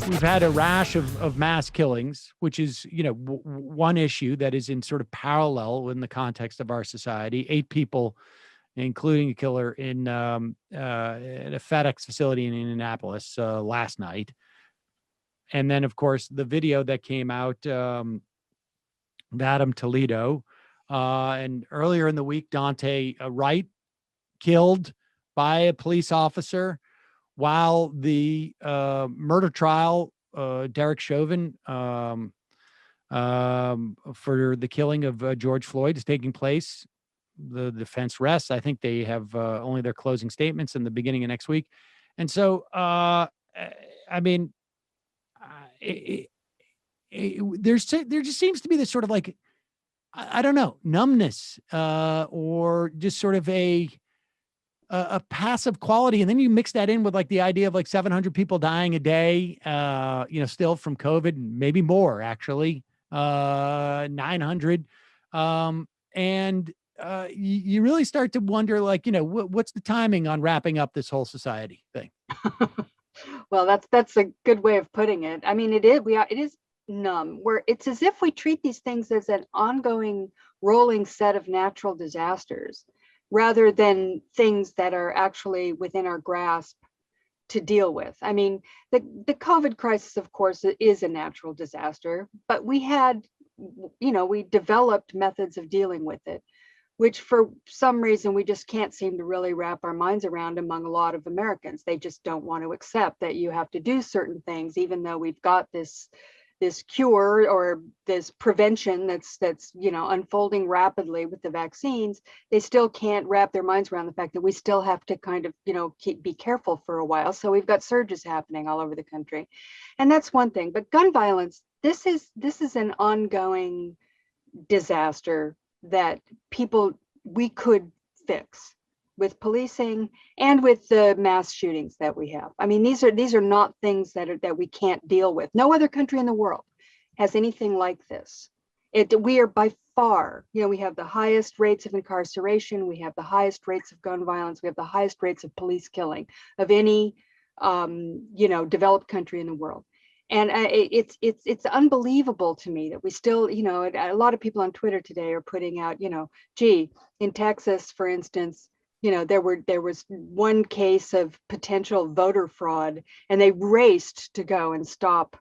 we've had a rash of mass killings, which is, one issue that is in sort of parallel in the context of our society. 8 people, including a killer in a FedEx facility in Indianapolis last night. And then, of course, the video that came out, Madam Toledo, and earlier in the week, Dante Wright killed by a police officer, while the murder trial, Derek Chauvin, for the killing of George Floyd is taking place. The defense rests. I think they have only their closing statements in the beginning of next week. And so, there just seems to be this sort of like, I don't know, numbness, or just sort of a passive quality. And then you mix that in with like the idea of like 700 people dying a day, still from COVID, maybe more actually, 900. You really start to wonder, like, what's the timing on wrapping up this whole society thing? Well, that's a good way of putting it. I mean, it is numb, where it's as if we treat these things as an ongoing rolling set of natural disasters, rather than things that are actually within our grasp to deal with. I mean, the COVID crisis, of course, is a natural disaster, but we developed methods of dealing with it, which for some reason we just can't seem to really wrap our minds around among a lot of Americans. They just don't want to accept that you have to do certain things, even though we've got this cure or this prevention that's unfolding rapidly with the vaccines. They still can't wrap their minds around the fact that we still have to kind of be careful for a while. So we've got surges happening all over the country, and that's one thing. But gun violence, this is an ongoing disaster that we could fix with policing and with the mass shootings that we have. I mean, these are not things that we can't deal with. No other country in the world has anything like this. We are by far, we have the highest rates of incarceration, we have the highest rates of gun violence, we have the highest rates of police killing of any developed country in the world. And it's unbelievable to me that we still, a lot of people on Twitter today are putting out, gee, in Texas, for instance, there was one case of potential voter fraud, and they raced to go and stop,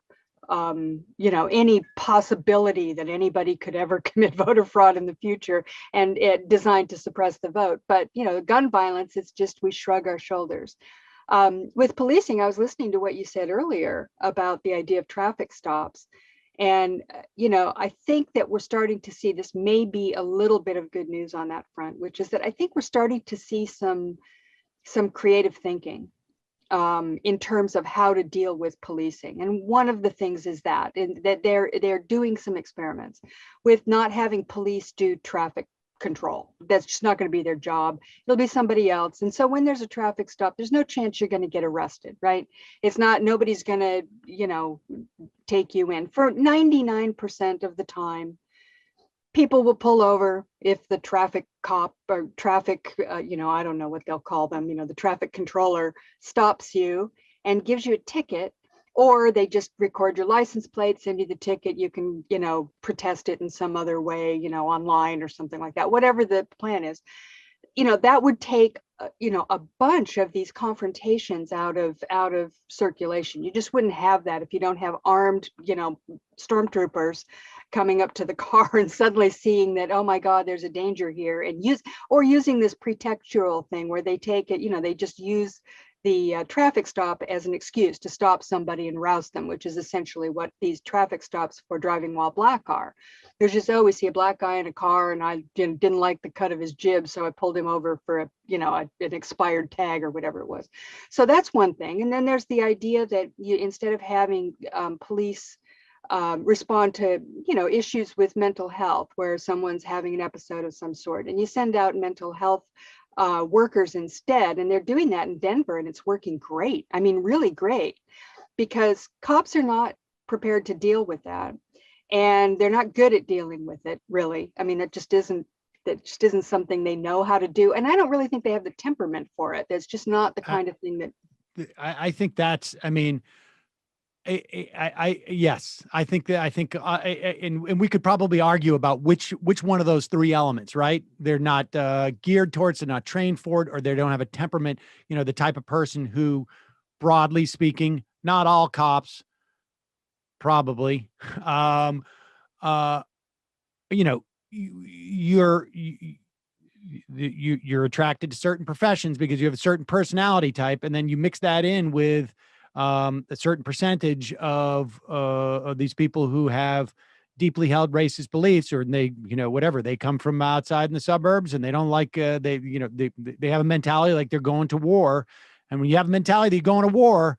any possibility that anybody could ever commit voter fraud in the future, and it designed to suppress the vote. But, gun violence, it's just, we shrug our shoulders. With policing, I was listening to what you said earlier about the idea of traffic stops. And, I think that we're starting to see, this may be a little bit of good news on that front, which is that I think we're starting to see some creative thinking in terms of how to deal with policing. And one of the things is that they're doing some experiments with not having police do traffic control. That's just not going to be their job. It'll be somebody else. And so when there's a traffic stop, there's no chance you're going to get arrested, right? It's not, nobody's going to, take you in. For 99% of the time, people will pull over if the traffic cop or traffic, I don't know what they'll call them, the traffic controller stops you and gives you a ticket, or they just record your license plate, send you the ticket. You can, protest it in some other way, online or something like that, whatever the plan is. That would take, a bunch of these confrontations out of circulation. You just wouldn't have that if you don't have armed, stormtroopers coming up to the car and suddenly seeing that, oh my God, there's a danger here, and using this pretextual thing where they take it, they just use the traffic stop as an excuse to stop somebody and rouse them, which is essentially what these traffic stops for driving while black are. There's just, we see a black guy in a car and I didn't like the cut of his jib, so I pulled him over for an expired tag or whatever it was. So that's one thing. And then there's the idea that instead of having police respond to issues with mental health, where someone's having an episode of some sort, and you send out mental health workers instead. And they're doing that in Denver, and it's working great. I mean, really great, because cops are not prepared to deal with that, and they're not good at dealing with it, really. I mean, that just isn't something they know how to do, and I don't really think they have the temperament for it. That's just not the kind of thing that I think that's, I mean, Yes, I think that and we could probably argue about which one of those three elements, right? They're not geared towards, they're not trained for it, or they don't have a temperament. The type of person who, broadly speaking, not all cops, probably, uh, you know, you're you're attracted to certain professions because you have a certain personality type, and then you mix that in with a certain percentage of these people who have deeply held racist beliefs, or they, whatever, they come from outside in the suburbs and they don't like, they have a mentality like they're going to war. And when you have a mentality that you're going to war,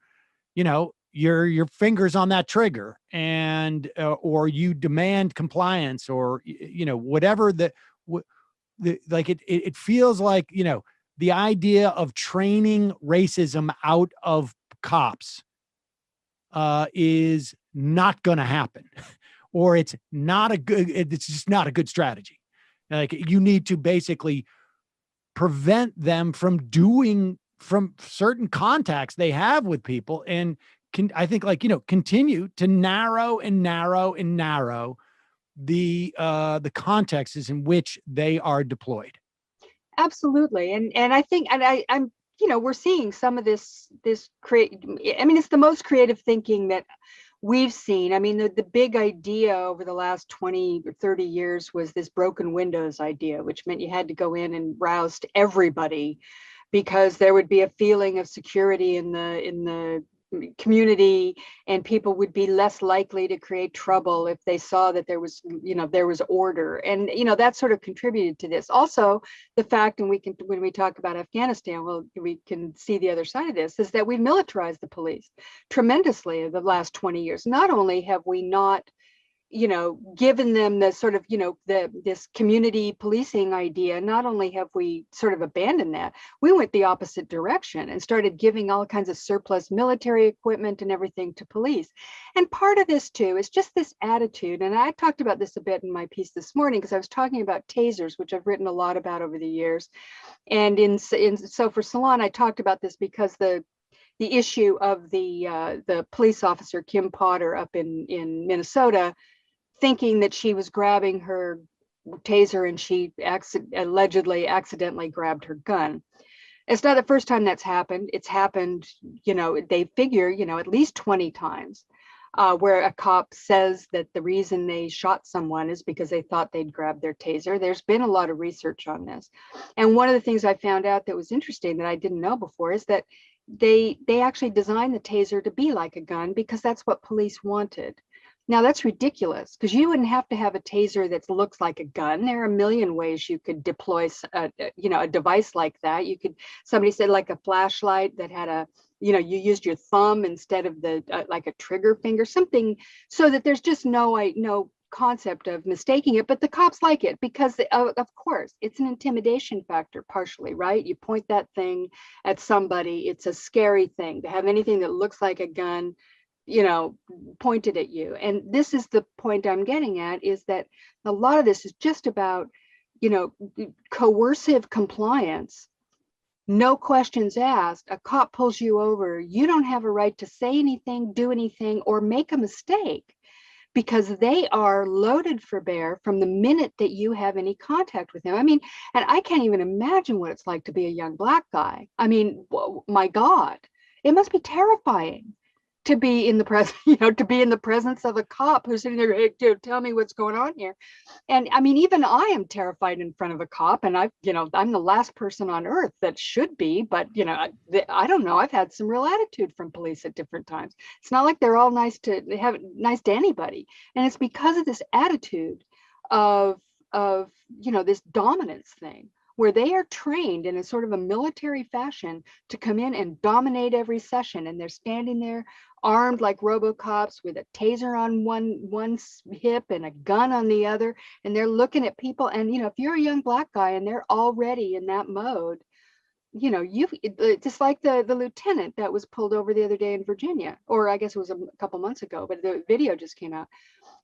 your fingers on that trigger, and or you demand compliance, or whatever like it feels like, the idea of training racism out of cops is not going to happen, or it's just not a good strategy. Like, you need to basically prevent them from certain contacts they have with people, and I think, like, continue to narrow and narrow and narrow the contexts in which they are deployed. Absolutely. And I think, and I'm, we're seeing some of this create, I mean, it's the most creative thinking that we've seen. I mean, the big idea over the last 20 or 30 years was this broken windows idea, which meant you had to go in and roust everybody because there would be a feeling of security in the community, and people would be less likely to create trouble if they saw that there was order. And that sort of contributed to this. Also, the fact, and when we talk about Afghanistan, well, we can see the other side of this, is that we've militarized the police tremendously in the last 20 years. Not only have we not given them the sort of, this community policing idea, not only have we sort of abandoned that, we went the opposite direction and started giving all kinds of surplus military equipment and everything to police. And part of this too is just this attitude. And I talked about this a bit in my piece this morning, because I was talking about tasers, which I've written a lot about over the years. And so for Salon, I talked about this because the issue of the police officer, Kim Potter, up in Minnesota, thinking that she was grabbing her taser, and she allegedly accidentally grabbed her gun. It's not the first time that's happened. It's happened, they figure, at least 20 times, where a cop says that the reason they shot someone is because they thought they'd grabbed their taser. There's been a lot of research on this. And one of the things I found out that was interesting that I didn't know before is that they actually designed the taser to be like a gun because that's what police wanted. Now, that's ridiculous, because you wouldn't have to have a taser that looks like a gun. There are a million ways you could deploy a device like that. Somebody said like a flashlight that had you used your thumb instead of the like a trigger finger, something, so that there's just no concept of mistaking it. But the cops like it because, of course, it's an intimidation factor partially, right? You point that thing at somebody, it's a scary thing. To have anything that looks like a gun pointed at you. And this is the point I'm getting at, is that a lot of this is just about, coercive compliance. No questions asked. A cop pulls you over. You don't have a right to say anything, do anything, or make a mistake, because they are loaded for bear from the minute that you have any contact with them. I mean, and I can't even imagine what it's like to be a young Black guy. I mean, my God, it must be terrifying to be in the presence of a cop who's sitting there, hey, dude, tell me what's going on here. And I mean, even I am terrified in front of a cop, and I'm the last person on earth that should be, but I don't know. I've had some real attitude from police at different times. It's not like they're all nice to anybody. And it's because of this attitude of this dominance thing, where they are trained in a sort of a military fashion to come in and dominate every session. And they're standing there armed like RoboCops with a taser on one hip and a gun on the other. And they're looking at people. And, if you're a young Black guy and they're already in that mode, just like the lieutenant that was pulled over the other day in Virginia, or I guess it was a couple months ago, but the video just came out,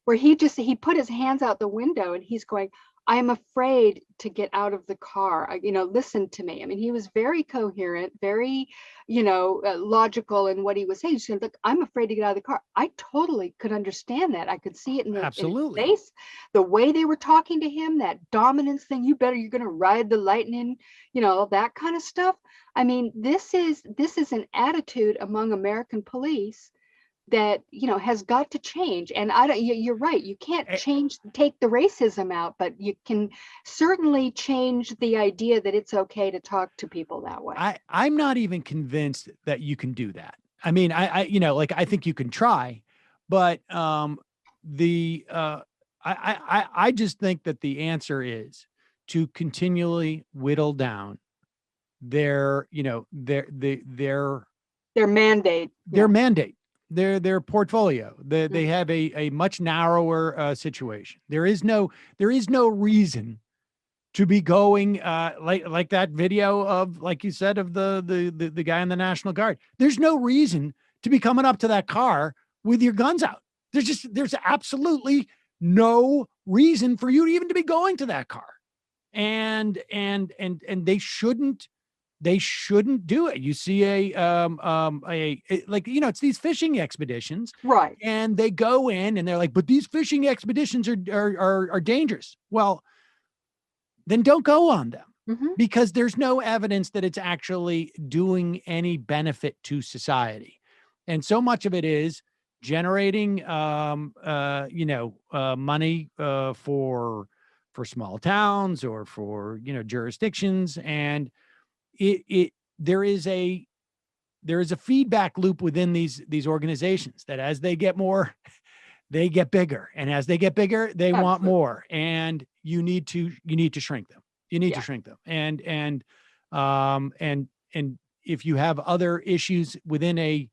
where he put his hands out the window and he's going, I'm afraid to get out of the car. Listen to me. I mean, he was very coherent, very, logical in what he was saying. He said, look, I'm afraid to get out of the car. I totally could understand that. I could see it in his Absolutely. face, the way they were talking to him, that dominance thing. You're going to ride the lightning, that kind of stuff. I mean, this is an attitude among American police that has got to change. And you're right, you can't take the racism out, but you can certainly change the idea that it's okay to talk to people that way. I'm not even convinced that you can do that. I mean, I think you can try, but I just think that the answer is to continually whittle down their mandate, their portfolio. They have a much narrower situation. There is no reason to be going like that video of, like you said, of the guy in the National Guard. There's no reason to be coming up to that car with your guns out. There's absolutely no reason for you even to be going to that car. And they shouldn't do it. You see it's these fishing expeditions, right? And they go in and they're like, but these fishing expeditions are dangerous. Well, then don't go on them, because there's no evidence that it's actually doing any benefit to society. And so much of it is generating, money for small towns or for, jurisdictions. And there is a feedback loop within these organizations that as they get more, they get bigger, and as they get bigger, they want more, and you need to shrink them. You need to shrink them. And if you have other issues within a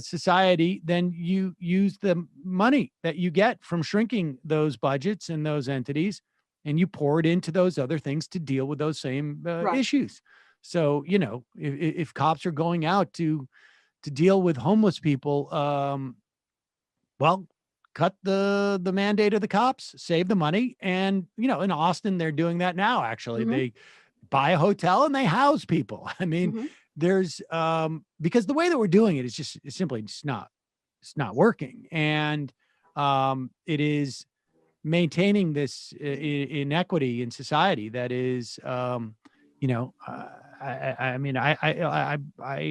society, then you use the money that you get from shrinking those budgets and those entities, and you pour it into those other things to deal with those same issues. So, if cops are going out to deal with homeless people, well, cut the mandate of the cops, save the money. And, in Austin, they're doing that now. Actually, they buy a hotel and they house people. I mean, there's, because the way that we're doing it is it's simply not working. And, it is maintaining this inequity in society that is, I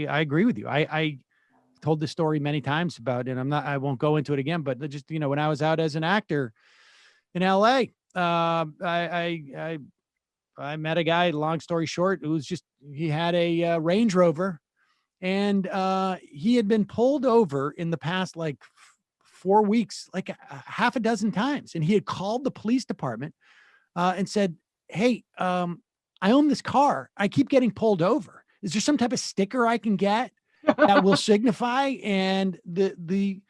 agree with you. I told this story many times about, and I won't go into it again, but just, when I was out as an actor in LA, I met a guy, long story short, he had a Range Rover, and he had been pulled over in the past, 4 weeks, like a half a dozen times. And he had called the police department and said, hey, I own this car. I keep getting pulled over. Is there some type of sticker I can get that will signify? And the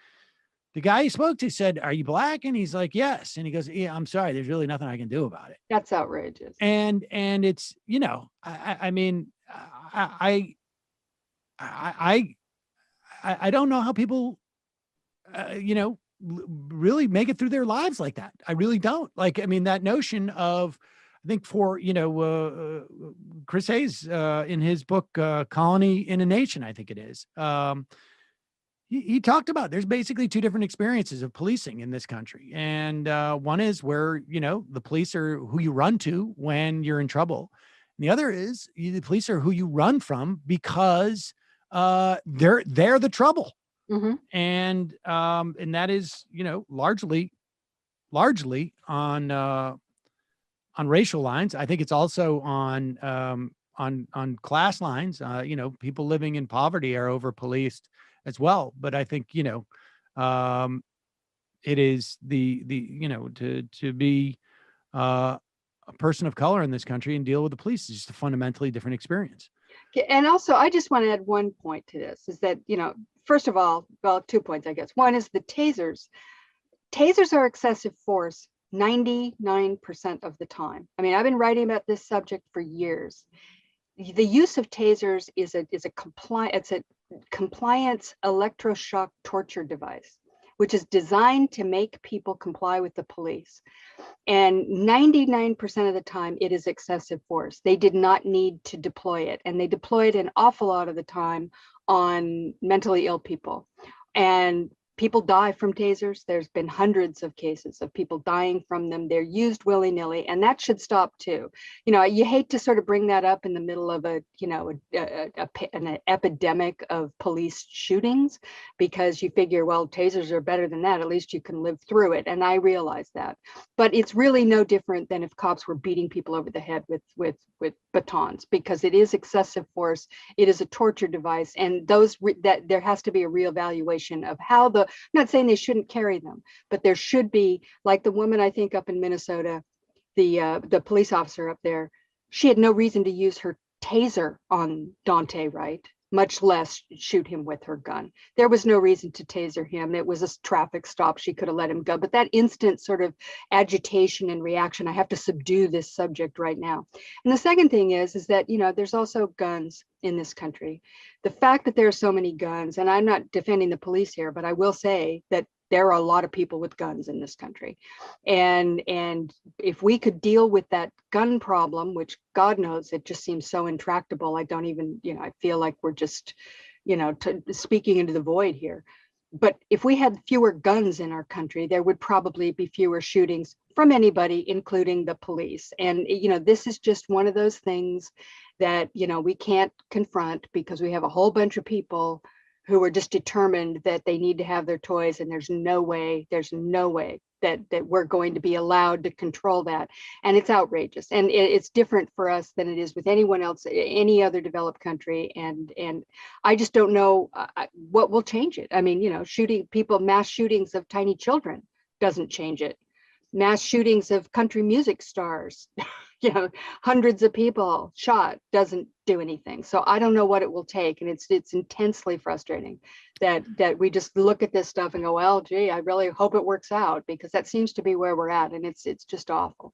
guy he spoke to said, are you black? And he's like, yes. And he goes, yeah, I'm sorry, there's really nothing I can do about it. That's outrageous. And it's, I mean, I don't know how people, really make it through their lives like that. I really don't. I mean, that notion of, I think for, Chris Hayes, in his book, Colony in a Nation, I think it is, he talked about there's basically two different experiences of policing in this country. And one is where, the police are who you run to when you're in trouble. And the other is the police are who you run from because they're the trouble. And that is, largely on racial lines. I think it's also on class lines. People living in poverty are over policed as well. But I think, it is to be a person of color in this country and deal with the police is just a fundamentally different experience. And also, I just want to add one point to this, is that, first of all, well, 2 points, I guess. One is the tasers. Tasers are excessive force 99% of the time. I mean, I've been writing about this subject for years. The use of tasers is a compliance electroshock torture device, which is designed to make people comply with the police. And 99% of the time, it is excessive force. They did not need to deploy it. And they deploy it an awful lot of the time on mentally ill people. And people die from tasers. There's been hundreds of cases of people dying from them. They're used willy-nilly, and that should stop too. You hate to sort of bring that up in the middle of an epidemic of police shootings, because you figure, well, tasers are better than that. At least you can live through it. And I realize that. But it's really no different than if cops were beating people over the head with batons, because it is excessive force. It is a torture device, and that there has to be a reevaluation of how I'm not saying they shouldn't carry them, but there should be, like the woman, I think, up in Minnesota, the police officer up there, she had no reason to use her taser on Dante, right? Much less shoot him with her gun. There was no reason to taser him. It was a traffic stop. She could have let him go. But that instant sort of agitation and reaction, I have to subdue this subject right now. And the second thing is that, there's also guns in this country. The fact that there are so many guns, and I'm not defending the police here, but I will say that there are a lot of people with guns in this country. And if we could deal with that gun problem, which God knows, it just seems so intractable. I don't even, I feel like we're just, speaking into the void here. But if we had fewer guns in our country, there would probably be fewer shootings from anybody, including the police. And, this is just one of those things that, we can't confront, because we have a whole bunch of people who are just determined that they need to have their toys, and there's no way that we're going to be allowed to control that. And it's outrageous, and it's different for us than it is with anyone else, any other developed country. And I just don't know what will change it. I mean, shooting people, mass shootings of tiny children doesn't change it. Mass shootings of country music stars, hundreds of people shot, doesn't do anything. So I don't know what it will take. And it's intensely frustrating that we just look at this stuff and go, well, gee, I really hope it works out, because that seems to be where we're at. And it's just awful.